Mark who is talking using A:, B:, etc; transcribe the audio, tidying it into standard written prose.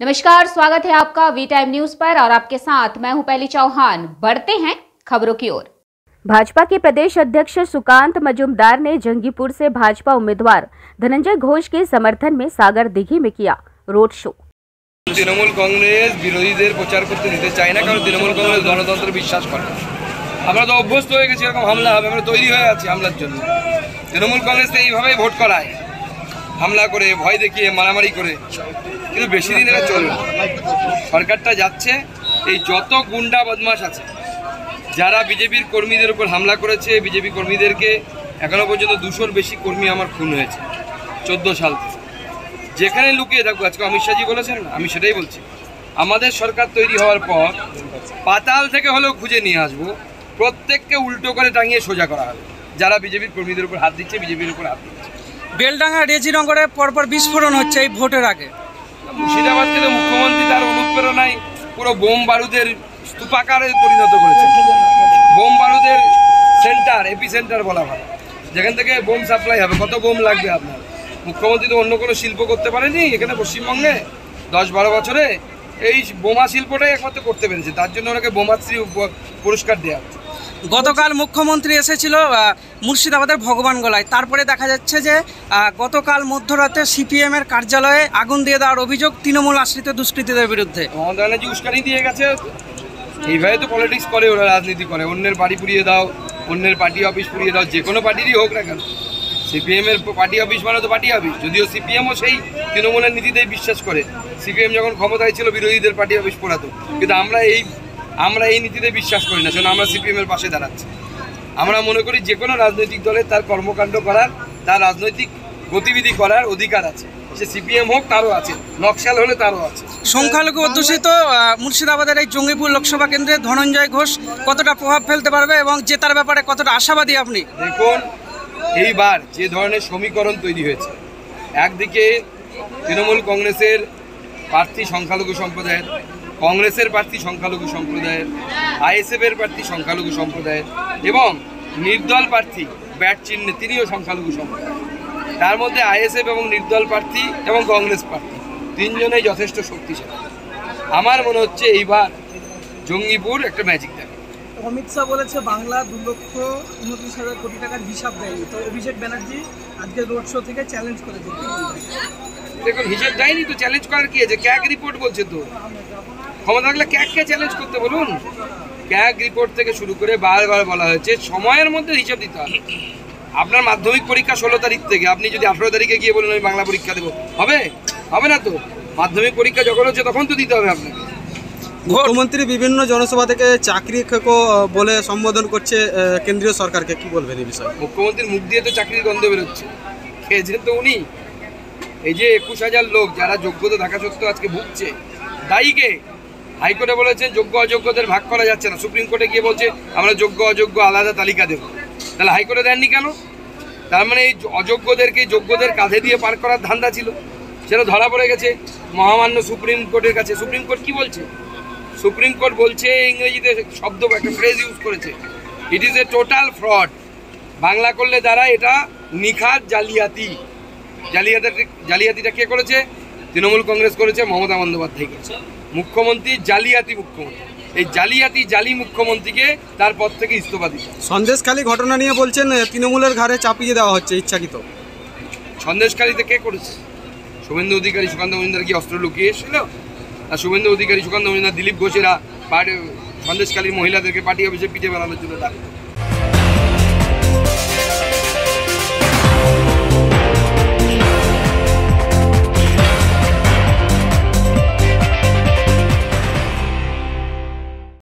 A: नमस्कार, स्वागत है आपका वी टाइम न्यूज पर और आपके साथ मैं हूं पहली चौहान। बढ़ते हैं खबरों की ओर। भाजपा के प्रदेश अध्यक्ष सुकांत मजूमदार ने जंगीपुर से भाजपा उम्मीदवार धनंजय घोष के समर्थन में सागर दिघी में किया रोड शो।
B: तृणमूल कांग्रेस বিরোধীদের প্রচার করতে দিতে চায় না, কারণ তৃণমূল কংগ্রেস গণতন্ত্রে বিশ্বাস করে। আমরা তো অভ্যস্ত হয়ে গেছি এরকম হামলা হবে, আমরা তৈরি হয়ে আছি হামলার জন্য। তৃণমূল কংগ্রেসকে এইভাবেই ভোট করায়, হামলা করে, ভয় দেখিয়ে, মারামারি করে। কিন্তু বেশি দিন এটা চলবে না। সরকারটা যাচ্ছে, এই যত গুন্ডা বদমাশ আছে যারা বিজেপির কর্মীদের উপর হামলা করেছে, বিজেপি কর্মীদেরকে এখনো পর্যন্ত 200-র বেশি কর্মী আমার খুন হয়েছে 14 সাল থেকে। যেখানে লুকিয়ে থাকুক, আজকে অমিত শাহজি বলেছেন না, আমি সেটাই বলছি, আমাদের সরকার তৈরি হওয়ার পর পাতাল থেকে হলেও খুঁজে নিয়ে আসবো, প্রত্যেককে উল্টো করে টাঙিয়ে সোজা করা হবে যারা বিজেপির কর্মীদের উপর হাত দিচ্ছে, বিজেপির উপর হাত দিচ্ছে।
C: বেলডাঙ্গা রেজিনগরে পরপর বিস্ফোরণ হচ্ছে এই ভোটের আগে।
B: মুর্শিদাবাদ থেকে মুখ্যমন্ত্রী তার অনুপ্রেরণায় পুরো বোম বারুদের স্তূপাকারে পরিণত করেছে। বোম বারুদের সেন্টার, এপি সেন্টার বলা হয়, যেখান থেকে বোম সাপ্লাই হবে। কত বোম লাগবে আপনার? মুখ্যমন্ত্রী তো অন্য কোনো শিল্প করতে পারেনি এখানে পশ্চিমবঙ্গে 10-12 বছরে। এই বোমা শিল্পটাই একমাত্র করতে পেরেছে, তার জন্য ওনাকে বোমাশ্রী পুরস্কার দেওয়া হচ্ছে।
C: গতকাল মুখ্যমন্ত্রী এসেছিল মুর্শিদাবাদের ভগবানগোলায়, তারপরে দেখা যাচ্ছে যে গতকাল মধ্যরাতে সিপিএম এর কার্যালয়ে আগুন দিয়ে দেওয়ার অভিযোগ তৃণমূল আশ্রিত দুষ্কৃতীদের বিরুদ্ধে।
B: মমতা ব্যানার্জি উস্কানি দিয়ে গেছে, এইভাবে তো পলিটিক্স করে ওরা, রাজনীতি করে। অন্যের বাড়ি পুড়িয়ে দাও, অন্যের পার্টি অফিস পুড়িয়ে দাও, যে কোনো পার্টিরই হোক না কেন। সিপিএম এর পার্টি অফিস মানে তো পার্টি অফিস, যদিও সিপিএমও সেই তৃণমূলের নীতিতেই বিশ্বাস করে। সিপিএম যখন ক্ষমতায় ছিল বিরোধীদের পার্টি অফিস পোড়াতো, কিন্তু আমরা এই নীতিতে বিশ্বাস করি না, শোনো, আমরা সিপিএম এর পাশে দাঁড়াচ্ছি। আমরা মনে করি যে কোনো রাজনৈতিক দলের তার কর্মকাণ্ড করার, তার রাজনৈতিক গতিবিধি করার অধিকার আছে। সে সিপিএম হোক, তারও আছে, নকশাল হলে তারও আছে।
C: সংখ্যালঘু অধ্যুষিত মুর্শিদাবাদের এই জঙ্গিপুর লোকসভা কেন্দ্রে ধনঞ্জয় ঘোষ কতটা প্রভাব ফেলতে পারবে এবং জেতার ব্যাপারে কতটা আশাবাদী আপনি?
B: দেখুন, এইবার যে ধরনের সমীকরণ তৈরি হয়েছে, একদিকে তৃণমূল কংগ্রেসের প্রার্থী সংখ্যালঘু সম্প্রদায়ের, কংগ্রেসের প্রার্থী সংখ্যালঘু সম্প্রদায়ের, আইএসএফ এর প্রার্থী সংখ্যালঘু সম্প্রদায়ের এবং নির্দল প্রার্থী ব্যাট চিহ্নে তিনিও সংখ্যালঘু সম্প্রদায়। তার মধ্যে আইএসএফ এবং নির্দল প্রার্থী এবং কংগ্রেস প্রার্থী তিনজনেই যথেষ্ট শক্তিশালী। আমার মনে হচ্ছে এইবার জঙ্গিপুর একটা ম্যাজিক দেবে।
D: অমিত শাহ বলেছে বাংলা 2,29,000 কোটি টাকার হিসাব দেয়নি, তো অভিষেক ব্যানার্জি আজকে রোড শো থেকে চ্যালেঞ্জ করেছে।
B: দেখুন, হিসেব দেয়নি তো চ্যালেঞ্জ করার কি আছে? ক্যাগ রিপোর্ট বলছে তো, ক্ষমতা থাকলে ক্যাগকে চ্যালেঞ্জ করতে বলুন। ক্যাগ রিপোর্ট থেকে শুরু করে বারবার বলা হয়েছে সময়ের মধ্যে হিসাব দিতে হবে। আপনার মাধ্যমিক পরীক্ষা 16 তারিখ থেকে, আপনি যদি 18 তারিখে গিয়ে বলুন আমি বাংলা পরীক্ষা দেবো, হবে না তো। মাধ্যমিক পরীক্ষা যখন হচ্ছে তখন তো দিতে হবে আপনাকে।
E: মুখ্যমন্ত্রী বিভিন্ন জনসভা থেকে চাকরি খেকো বলে সম্বোধন করছে কেন্দ্রীয় সরকারকে, কি বলবেন এই বিষয়ে?
B: মুখ্যমন্ত্রীর মুখ দিয়ে তো চাকরির গন্ধ বেরোচ্ছে, খেয়েছেন তো উনি। এই যে 21,000 লোক যারা যোগ্যতা থাকা সত্ত্বেও আজকে ভুগছে, দায়ীকে হাইকোর্টে বলেছেন যোগ্য অযোগ্যদের ভাগ করা যাচ্ছে না। সুপ্রিম কোর্টে গিয়ে বলছে আমরা যোগ্য অযোগ্য আলাদা তালিকা দেবো। তাহলে হাইকোর্টে দেননি কেন? তার মানে এই অযোগ্যদেরকে যোগ্যদের কাঁধে দিয়ে পার করার ধান্দা ছিল, সেটা ধরা পড়ে গেছে মহামান্য সুপ্রিম কোর্টের কাছে। সুপ্রিম কোর্ট কি বলছে? সুপ্রিম কোর্ট বলছে, ইংরেজিতে শব্দ একটা ফ্রেজ ইউজ করেছে, it is a total fraud. Bangla করলে দ্বারা এটা নিখাত জালিয়াতি। জালিয়াতিটা কে করেছে? তৃণমূল কংগ্রেস করেছে, মমতা বন্দ্যোপাধ্যায় করেছে। মুখ্যমন্ত্রী জালিয়াতি মুখ্যমন্ত্রী। এই জালি মুখ্যমন্ত্রীকে তার পদ থেকে ইস্তফা দিতে।
E: সন্দেশখালী ঘটনা নিয়ে বলছেন তৃণমূলের ঘাড়ে চাপিয়ে দেওয়া হচ্ছে ইচ্ছাকৃত।
B: সন্দেশখালীতে কে করেছে? শুভেন্দু অধিকারী, সুকান্ত মজুমদার কি অস্ত্র লুকিয়ে এসেছিল? আর শুভেন্দু অধিকারী, সুকান্ত মজুমদার, দিলীপ ঘোষেরা সন্দেশখালীর মহিলাদেরকে পার্টি অফিসে পিঠে বানানোর জন্য ডাক